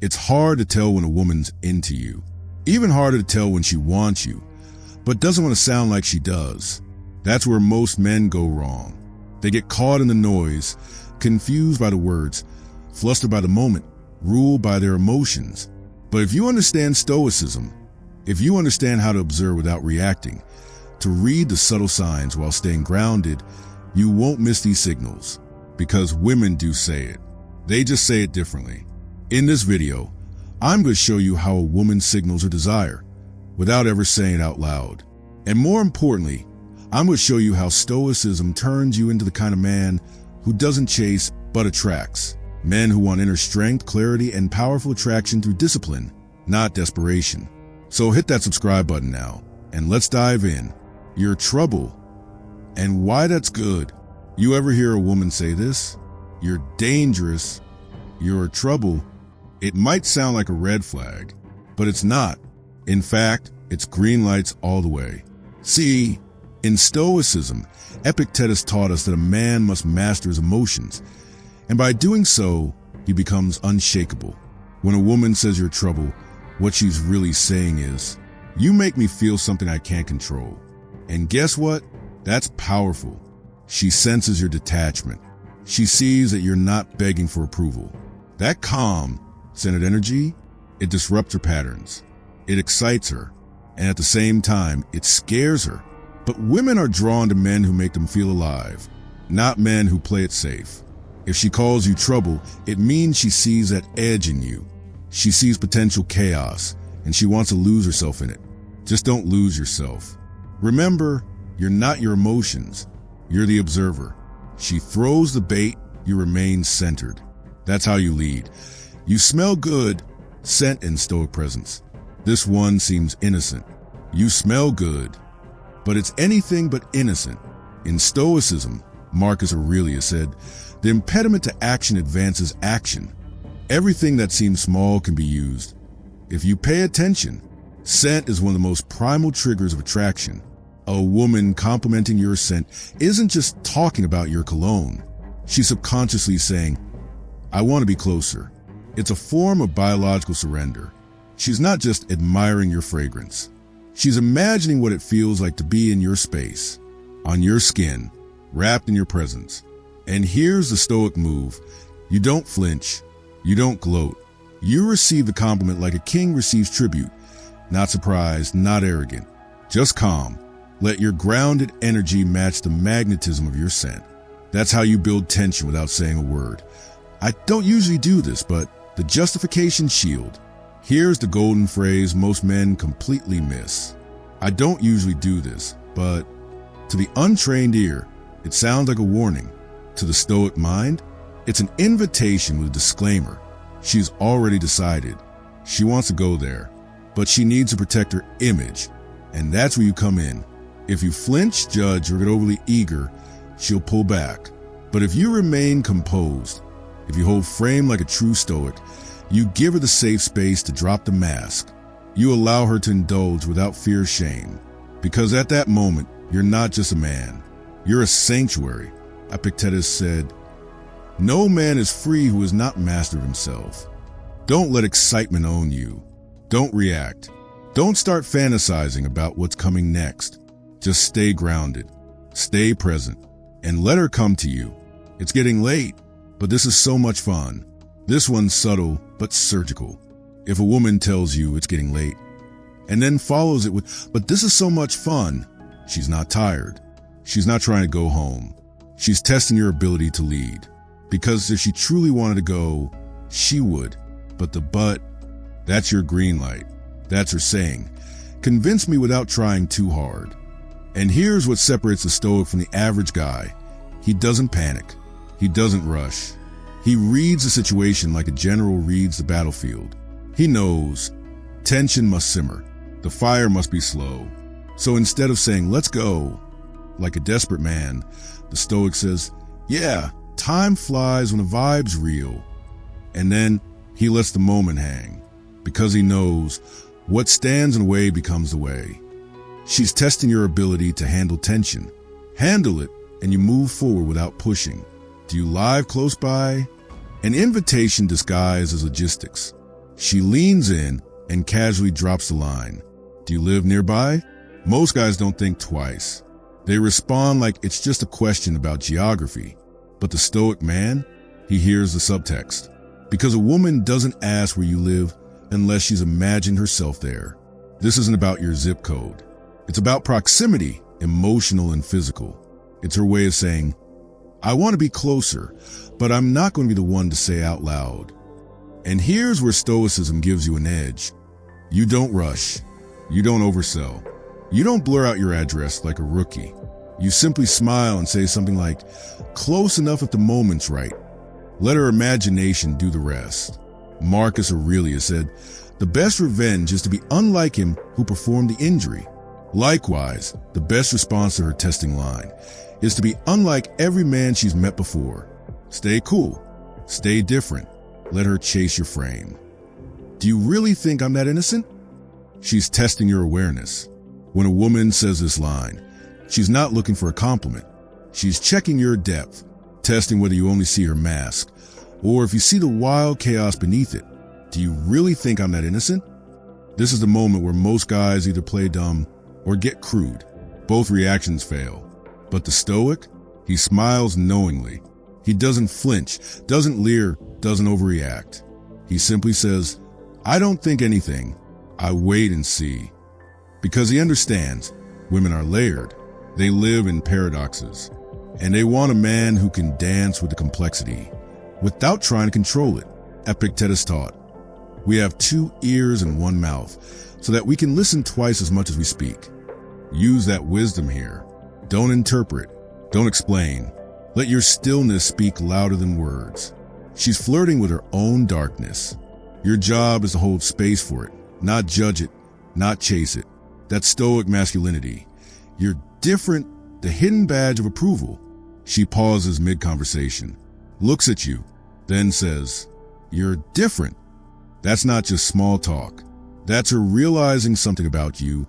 It's hard to tell when a woman's into you. Even harder to tell when she wants you, but doesn't want to sound like she does. That's where most men go wrong. They get caught in the noise, confused by the words, flustered by the moment, ruled by their emotions. But if you understand Stoicism, if you understand how to observe without reacting, to read the subtle signs while staying grounded, you won't miss these signals. Because women do say it. They just say it differently. In this video, I'm going to show you how a woman signals her desire without ever saying it out loud. And more importantly, I'm going to show you how Stoicism turns you into the kind of man who doesn't chase but attracts. Men who want inner strength, clarity, and powerful attraction through discipline, not desperation. So hit that subscribe button now, and let's dive in. You're trouble, and why that's good. You ever hear a woman say this? You're dangerous, you're trouble. It might sound like a red flag, but it's not. In fact, it's green lights all the way. See, in Stoicism, Epictetus taught us that a man must master his emotions, and by doing so, he becomes unshakable. When a woman says you're trouble, what she's really saying is, you make me feel something I can't control. And guess what? That's powerful. She senses your detachment. She sees that you're not begging for approval. That calm, centered energy, it disrupts her patterns. It excites her, and at the same time, it scares her. But women are drawn to men who make them feel alive, not men who play it safe. If she calls you trouble, it means she sees that edge in you. She sees potential chaos, and she wants to lose herself in it. Just don't lose yourself. Remember, you're not your emotions. You're the observer. She throws the bait, you remain centered. That's how you lead. You smell good, scent in Stoic presence. This one seems innocent. You smell good, but it's anything but innocent. In Stoicism, Marcus Aurelius said, the impediment to action advances action. Everything that seems small can be used. If you pay attention, scent is one of the most primal triggers of attraction. A woman complimenting your scent isn't just talking about your cologne. She's subconsciously saying, I want to be closer. It's a form of biological surrender. She's not just admiring your fragrance. She's imagining what it feels like to be in your space, on your skin, wrapped in your presence. And here's the Stoic move. You don't flinch. You don't gloat. You receive the compliment like a king receives tribute. Not surprised, not arrogant, just calm. Let your grounded energy match the magnetism of your scent. That's how you build tension without saying a word. I don't usually do this, but the justification shield. Here's the golden phrase most men completely miss. I don't usually do this, but to the untrained ear, it sounds like a warning. To the Stoic mind, it's an invitation with a disclaimer. She's already decided. She wants to go there, but she needs to protect her image. And that's where you come in. If you flinch, judge, or get overly eager, she'll pull back. But if you remain composed, if you hold frame like a true Stoic, you give her the safe space to drop the mask. You allow her to indulge without fear or shame. Because at that moment, you're not just a man. You're a sanctuary. Epictetus said, no man is free who is not master of himself. Don't let excitement own you. Don't react. Don't start fantasizing about what's coming next. Just stay grounded, stay present, and let her come to you. It's getting late, but this is so much fun. This one's subtle, but surgical. If a woman tells you it's getting late, and then follows it with, but this is so much fun, she's not tired. She's not trying to go home. She's testing your ability to lead. Because if she truly wanted to go, she would. But the but, that's your green light. That's her saying, convince me without trying too hard. And here's what separates the Stoic from the average guy. He doesn't panic. He doesn't rush. He reads the situation like a general reads the battlefield. He knows tension must simmer. The fire must be slow. So instead of saying, let's go, like a desperate man, the Stoic says, yeah, time flies when the vibe's real. And then he lets the moment hang, because he knows what stands in the way becomes the way. She's testing your ability to handle tension. Handle it, and you move forward without pushing. Do you live close by? An invitation disguised as logistics. She leans in and casually drops the line. Do you live nearby? Most guys don't think twice. They respond like it's just a question about geography. But the Stoic man, he hears the subtext. Because a woman doesn't ask where you live unless she's imagined herself there. This isn't about your zip code. It's about proximity, emotional and physical. It's her way of saying, I want to be closer, but I'm not going to be the one to say out loud. And here's where Stoicism gives you an edge. You don't rush. You don't oversell. You don't blur out your address like a rookie. You simply smile and say something like, close enough if the moment's right. Let her imagination do the rest. Marcus Aurelius said, the best revenge is to be unlike him who performed the injury. Likewise, the best response to her testing line is to be unlike every man she's met before. Stay cool. Stay different. Let her chase your frame. Do you really think I'm that innocent? She's testing your awareness. When a woman says this line, she's not looking for a compliment. She's checking your depth, testing whether you only see her mask, or if you see the wild chaos beneath it. Do you really think I'm that innocent? This is the moment where most guys either play dumb or get crude. Both reactions fail. But the Stoic, he smiles knowingly. He doesn't flinch, doesn't leer, doesn't overreact. He simply says, I don't think anything. I wait and see. Because he understands women are layered. They live in paradoxes. And they want a man who can dance with the complexity without trying to control it. Epictetus taught, we have 2 ears and 1 mouth so that we can listen twice as much as we speak. Use that wisdom here. Don't interpret. Don't explain. Let your stillness speak louder than words. She's flirting with her own darkness. Your job is to hold space for it, not judge it, not chase it. That's Stoic masculinity. You're different, the hidden badge of approval. She pauses mid-conversation, looks at you, then says, you're different. That's not just small talk. That's her realizing something about you,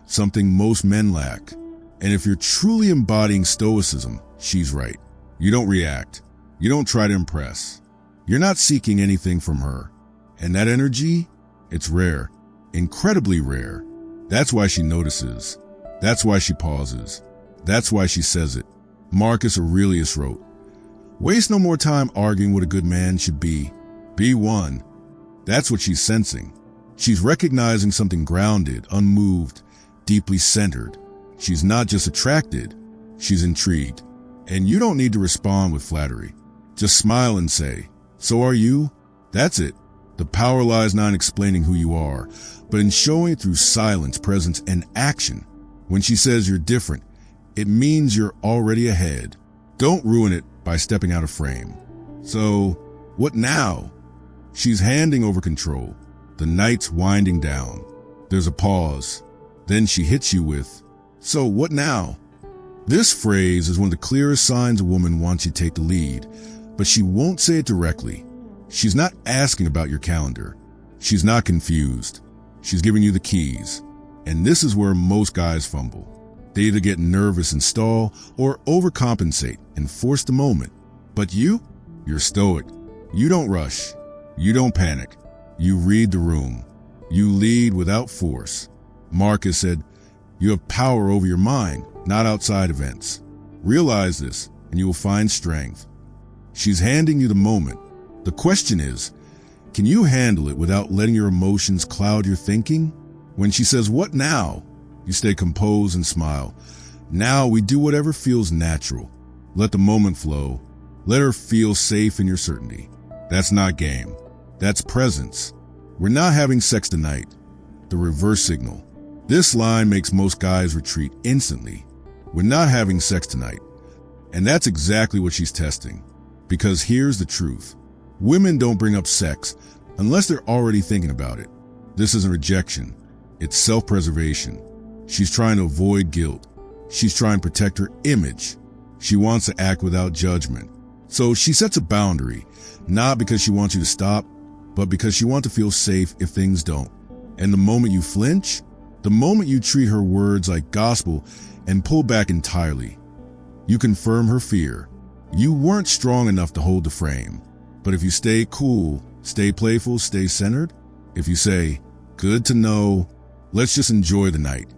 something most men lack. And if you're truly embodying Stoicism, she's right. You don't react. You don't try to impress. You're not seeking anything from her. And that energy, it's rare, incredibly rare. That's why she notices. That's why she pauses. That's why she says it. Marcus Aurelius wrote, waste no more time arguing what a good man should be. Be one. That's what she's sensing. She's recognizing something grounded, unmoved, deeply centered. She's not just attracted, she's intrigued. And you don't need to respond with flattery. Just smile and say, so are you? That's it. The power lies not in explaining who you are, but in showing it through silence, presence, and action. When she says you're different, it means you're already ahead. Don't ruin it by stepping out of frame. So, what now? She's handing over control. The night's winding down. There's a pause. Then she hits you with, so what now? This phrase is one of the clearest signs a woman wants you to take the lead, but she won't say it directly. She's not asking about your calendar. She's not confused. She's giving you the keys. And this is where most guys fumble. They either get nervous and stall or overcompensate and force the moment. But you're Stoic. You don't rush. You don't panic. You read the room. You lead without force. Marcus said, you have power over your mind, not outside events. Realize this, and you will find strength. She's handing you the moment. The question is, can you handle it without letting your emotions cloud your thinking? When she says, what now? You stay composed and smile. Now we do whatever feels natural. Let the moment flow. Let her feel safe in your certainty. That's not game. That's presence. We're not having sex tonight. The reverse signal. This line makes most guys retreat instantly. We're not having sex tonight. And that's exactly what she's testing. Because here's the truth. Women don't bring up sex unless they're already thinking about it. This isn't rejection. It's self-preservation. She's trying to avoid guilt. She's trying to protect her image. She wants to act without judgment. So she sets a boundary, not because she wants you to stop, but because she wants to feel safe if things don't. And the moment you flinch, the moment you treat her words like gospel and pull back entirely, you confirm her fear. You weren't strong enough to hold the frame. But if you stay cool, stay playful, stay centered, If you say, good to know, let's just enjoy the night,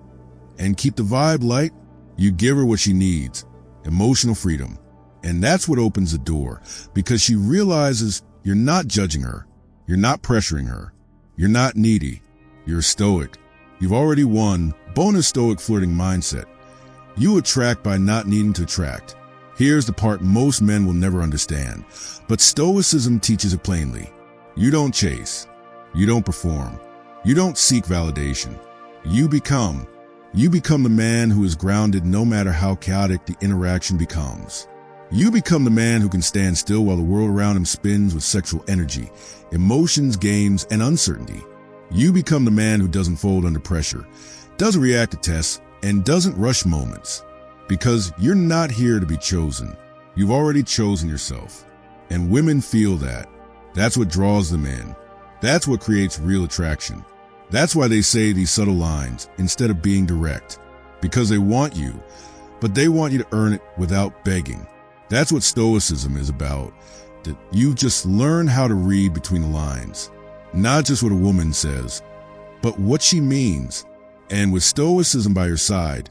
and keep the vibe light, you give her what she needs, emotional freedom. And that's what opens the door, because she realizes you're not judging her, you're not pressuring her, you're not needy, you're stoic. You've already won. Bonus stoic flirting mindset. You attract by not needing to attract. Here's the part most men will never understand, but Stoicism teaches it plainly. You don't chase. You don't perform. You don't seek validation. You become. You become the man who is grounded no matter how chaotic the interaction becomes. You become the man who can stand still while the world around him spins with sexual energy, emotions, games, and uncertainty. You become the man who doesn't fold under pressure, doesn't react to tests, and doesn't rush moments. Because you're not here to be chosen. You've already chosen yourself. And women feel that. That's what draws them in. That's what creates real attraction. That's why they say these subtle lines instead of being direct. Because they want you, but they want you to earn it without begging. That's what Stoicism is about. That you just learn how to read between the lines. Not just what a woman says, but what she means. And with Stoicism by your side,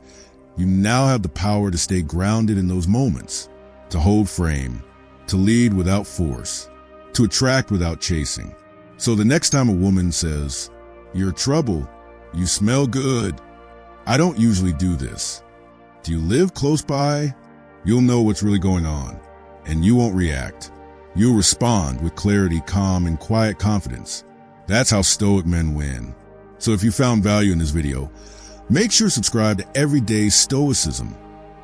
you now have the power to stay grounded in those moments, to hold frame, to lead without force, to attract without chasing. So the next time a woman says, "You're trouble, you smell good," I don't usually do this. Do you live close by? You'll know what's really going on, and you won't react. You'll respond with clarity, calm, and quiet confidence. That's how Stoic men win. So if you found value in this video, make sure to subscribe to Everyday Stoicism,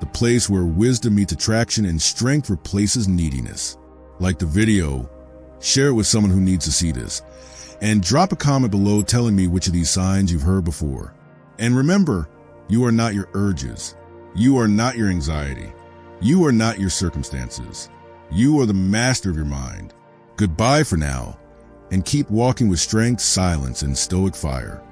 the place where wisdom meets attraction and strength replaces neediness. Like the video, share it with someone who needs to see this, and drop a comment below telling me which of these signs you've heard before. And remember, you are not your urges. You are not your anxiety. You are not your circumstances. You are the master of your mind. Goodbye for now, and keep walking with strength, silence, and stoic fire.